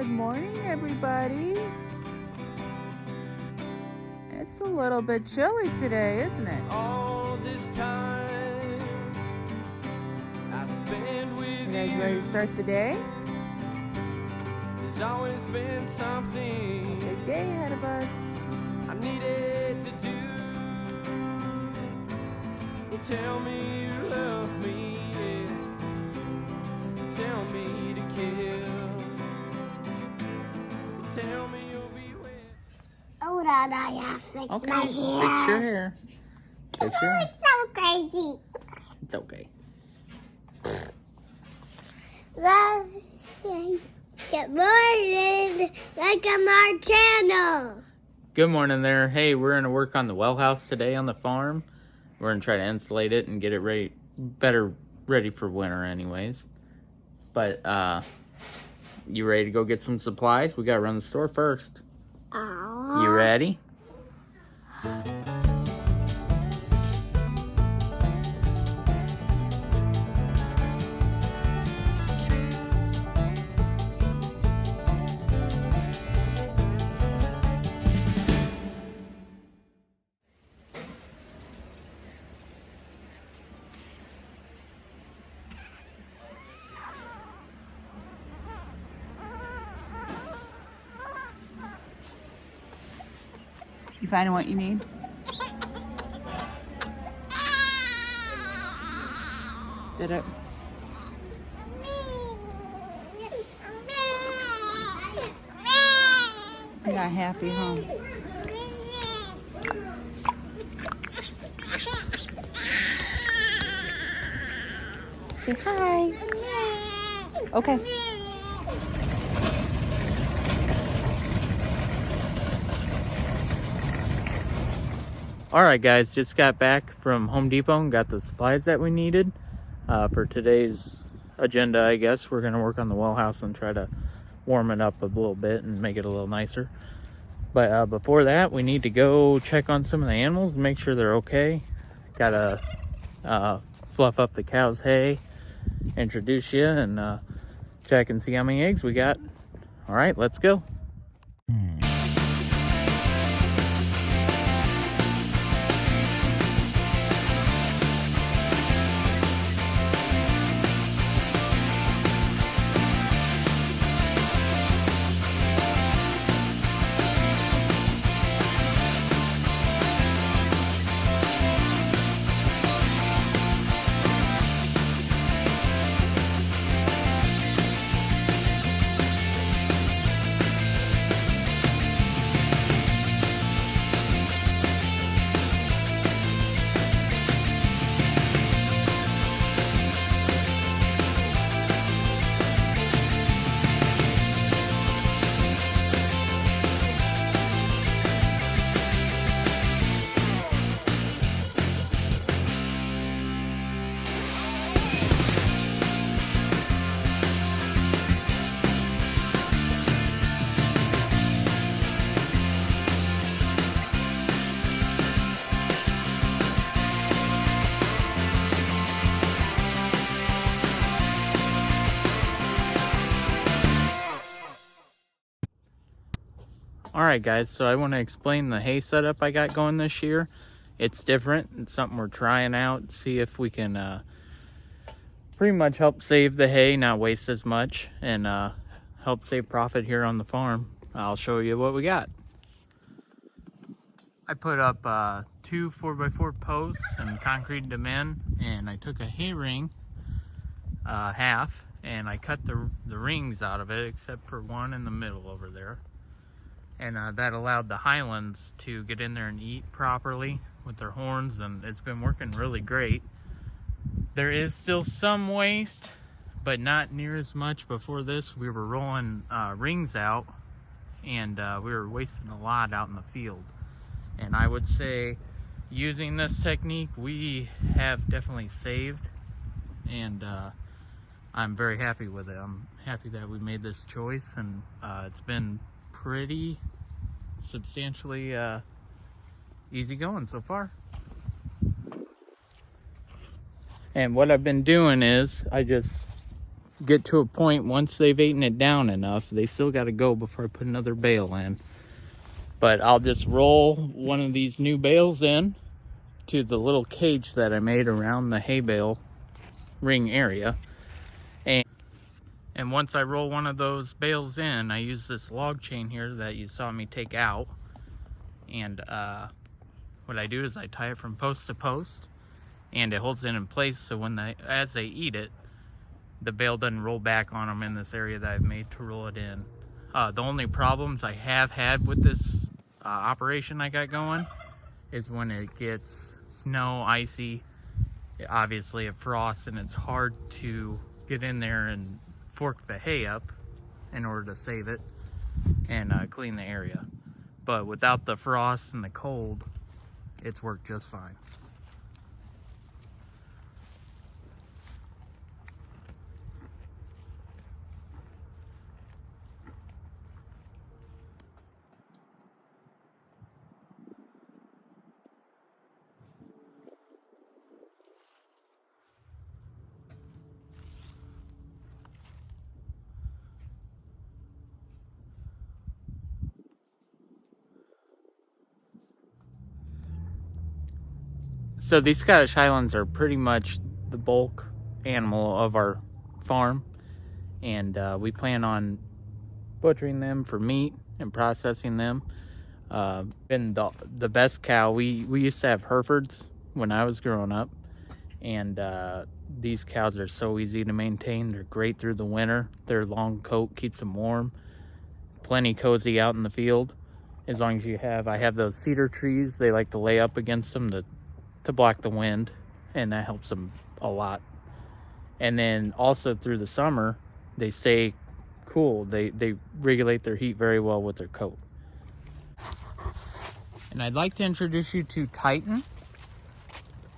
Good morning, everybody. It's a little bit chilly today, isn't it? All this time I spend with You guys ready to start the day? There's always been something Big day ahead of us. I needed to do. Tell me you love me, yeah. Tell me to kill. Tell me you'll be with. Hold on, I have fixed my hair. Fix your hair. Fix your hair. It's so crazy. It's okay. Good morning. Welcome our channel. Good morning there. Hey, we're going to work on the well house today on the farm. We're going to try to insulate it and get it ready for winter anyways. But, you ready to go get some supplies? We got to run the store first. Aww. You ready? You finding what you need? Did it? You're not happy, huh? Say hi. Okay. Alright guys, just got back from Home Depot and got the supplies that we needed for today's agenda. I guess we're going to work on the well house and try to warm it up a little bit and make it a little nicer. But before that, we need to go check on some of the animals and make sure they're okay. Gotta fluff up the cow's hay, introduce you, and check and see how many eggs we got. Alright, let's go. Alright guys, so I want to explain the hay setup I got going this year. It's different. It's something we're trying out. See if we can pretty much help save the hay, not waste as much, and help save profit here on the farm. I'll show you what we got. I put up 2 4x4 posts and concreted them in, and I took a hay ring, half, and I cut the rings out of it except for one in the middle over there. And that allowed the Highlands to get in there and eat properly with their horns, and it's been working really great. There is still some waste, but not near as much. Before this, we were rolling rings out, and we were wasting a lot out in the field. And I would say, using this technique, we have definitely saved, and I'm very happy with it. I'm happy that we made this choice, and it's been pretty substantially easy going so far. And what I've been doing is I just get to a point, once they've eaten it down enough, they still got to go before I put another bale in. But I'll just roll one of these new bales in to the little cage that I made around the hay bale ring area. And once I roll one of those bales in, I use this log chain here that you saw me take out. And what I do is I tie it from post to post, and it holds it in place so as they eat it, the bale doesn't roll back on them in this area that I've made to roll it in. The only problems I have had with this operation I got going is when it gets snow, icy, obviously it frosts, and it's hard to get in there and fork the hay up in order to save it and clean the area. But without the frost and the cold, it's worked just fine. So these Scottish Highlands are pretty much the bulk animal of our farm, and we plan on butchering them for meat and processing them. Been the best cow. We used to have Herefords when I was growing up, and these cows are so easy to maintain. They're great through the winter. Their long coat keeps them warm, plenty cozy out in the field. As long as I have those cedar trees, they like to lay up against them to block the wind, and that helps them a lot. And then also through the summer, they stay cool. They regulate their heat very well with their coat. And I'd like to introduce you to Titan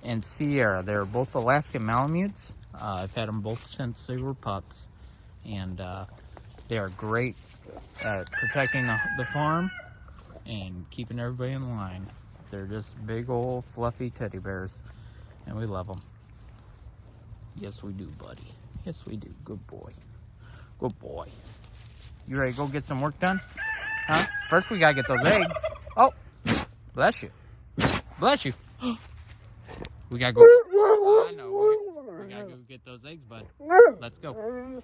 and Sierra. They're both Alaskan Malamutes. I've had them both since they were pups, and they are great at protecting the farm and keeping everybody in line. They're just big old fluffy teddy bears, and we love them. Yes, we do, buddy. Yes, we do. Good boy. Good boy. You ready to go get some work done? Huh? First, we gotta get those eggs. Oh, bless you. Bless you. We gotta go. I know. We gotta go get those eggs, bud. Let's go.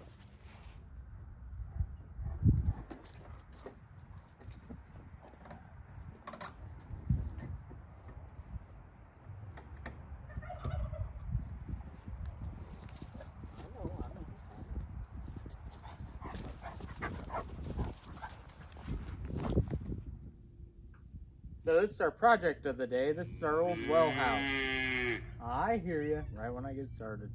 So this is our project of the day. This is our old well house. I hear you right when I get started.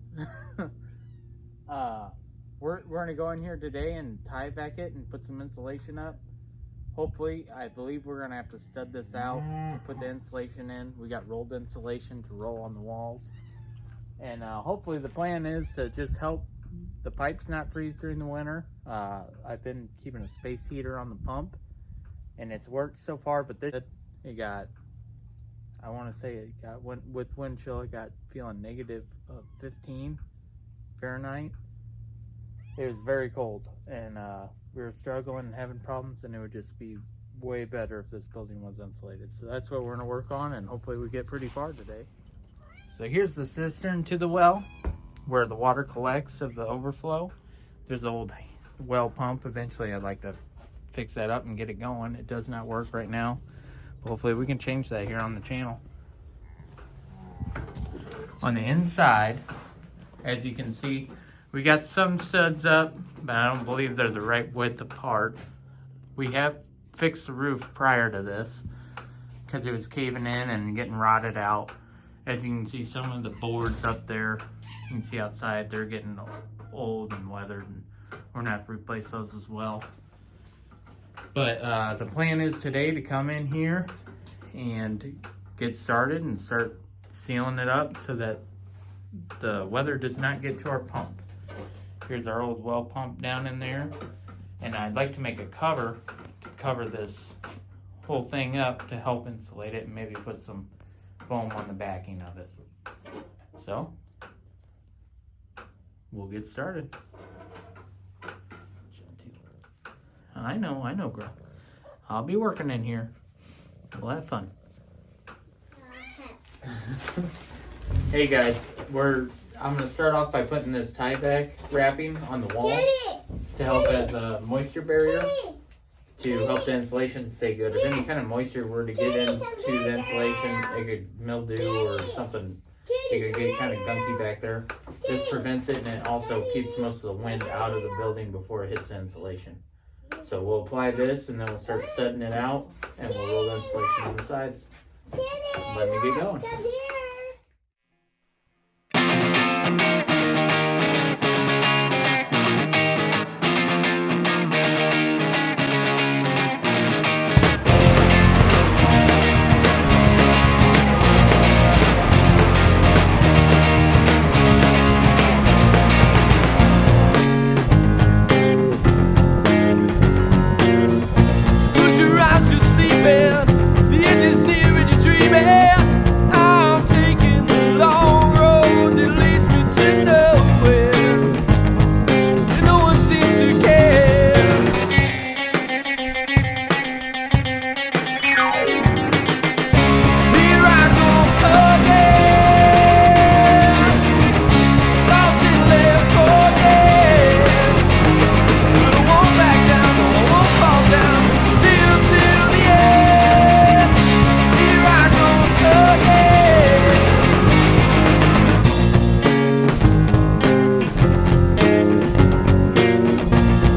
We're gonna go in here today and tie back it and put some insulation up. Hopefully, I believe we're gonna have to stud this out to put the insulation in. We got rolled insulation to roll on the walls. And hopefully the plan is to just help the pipes not freeze during the winter. I've been keeping a space heater on the pump, and it's worked so far, but it got, I want to say it got, with wind chill, it got feeling negative 15 Fahrenheit. It was very cold, and we were struggling and having problems, and it would just be way better if this building was insulated. So that's what we're going to work on, and hopefully we get pretty far today. So here's the cistern to the well, where the water collects of the overflow. There's the old well pump. Eventually I'd like to fix that up and get it going. It does not work right now. Hopefully we can change that here on the channel. On the inside, as you can see, we got some studs up, but I don't believe they're the right width apart. We have fixed the roof prior to this because it was caving in and getting rotted out. As you can see, some of the boards up there, you can see outside, they're getting old and weathered, and we're gonna have to replace those as well. But the plan is today to come in here and get started and start sealing it up so that the weather does not get to our pump. Here's our old well pump down in there, and I'd like to make a cover to cover this whole thing up to help insulate it and maybe put some foam on the backing of it. So we'll get started. I know, girl. I'll be working in here. We'll have fun. Hey guys, I'm gonna start off by putting this tie back wrapping on the wall to help as a moisture barrier to help the insulation stay good. If any kind of moisture were to get into the insulation, it could mildew or something. It could get kind of gunky back there. This prevents it, and it also keeps most of the wind out of the building before it hits the insulation. So we'll apply this, and then we'll start studding it out, and we'll roll the insulation on the sides. Let me get going. Close your eyes, you're sleeping. The end is near and you're dreaming. I'm taking the long road that leads me to nowhere. And no one seems to care. Here I go again, lost and left for dead. But I won't back down, no, I won't fall down. Still till the end. Here I go again.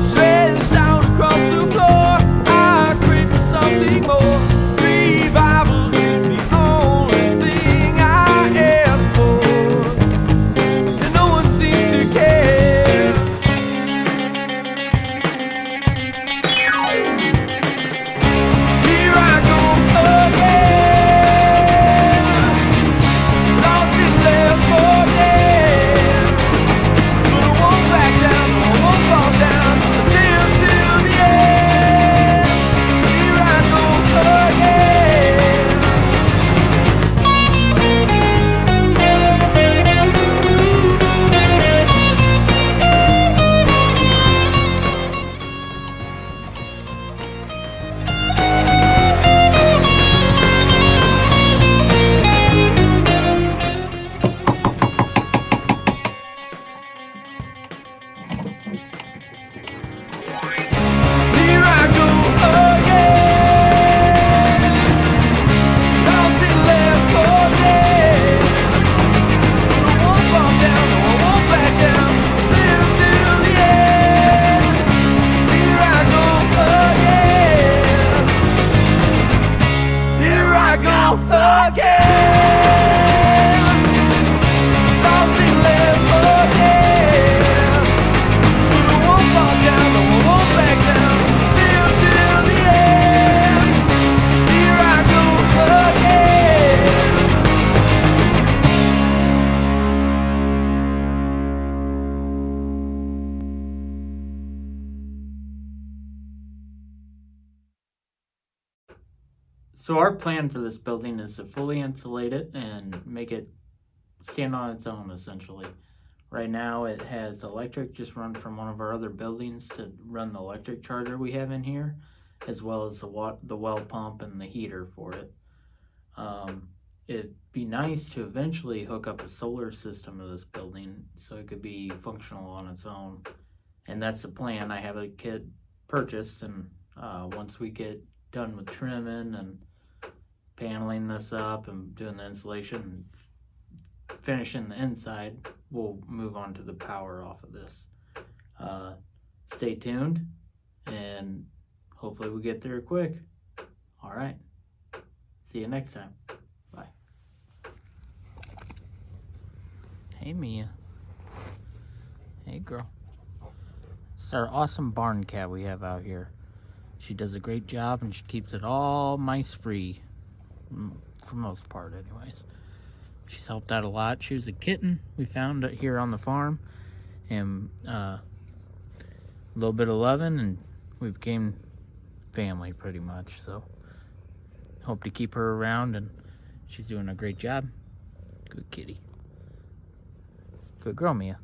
Sweating sound across the floor. I crave for something more. Revival is the only thing I ask for. And no one seems to care. Here I go again, lost and left for dead. But I won't back down, no, I won't fall down. Still till the end. Here I go again. Here I go again, lost and left for dead. But I won't fall down, no, I won't back down. Still till the end. Here I go again. Here I go again, lost and left for dead. But I won't fall down, no, I won't back down. Still till the end. Here I go again. So our plan for this building is to fully insulate it and make it stand on its own, essentially. Right now it has electric just run from one of our other buildings to run the electric charger we have in here, as well as the well pump and the heater for it. It'd be nice to eventually hook up a solar system to this building so it could be functional on its own. And that's the plan. I have a kit purchased, and once we get done with trimming and paneling this up and doing the insulation and finishing the inside, we'll move on to the power off of this. Stay tuned, and hopefully we get there quick. All right. See you next time. Bye. Hey, Mia. Hey, girl. It's our awesome barn cat we have out here. She does a great job, and she keeps it all mice-free, for most part anyways. She's helped out a lot. She was a kitten we found it here on the farm, and a little bit of loving, and we became family pretty much. So hope to keep her around, and she's doing a great job. Good kitty. Good girl, Mia.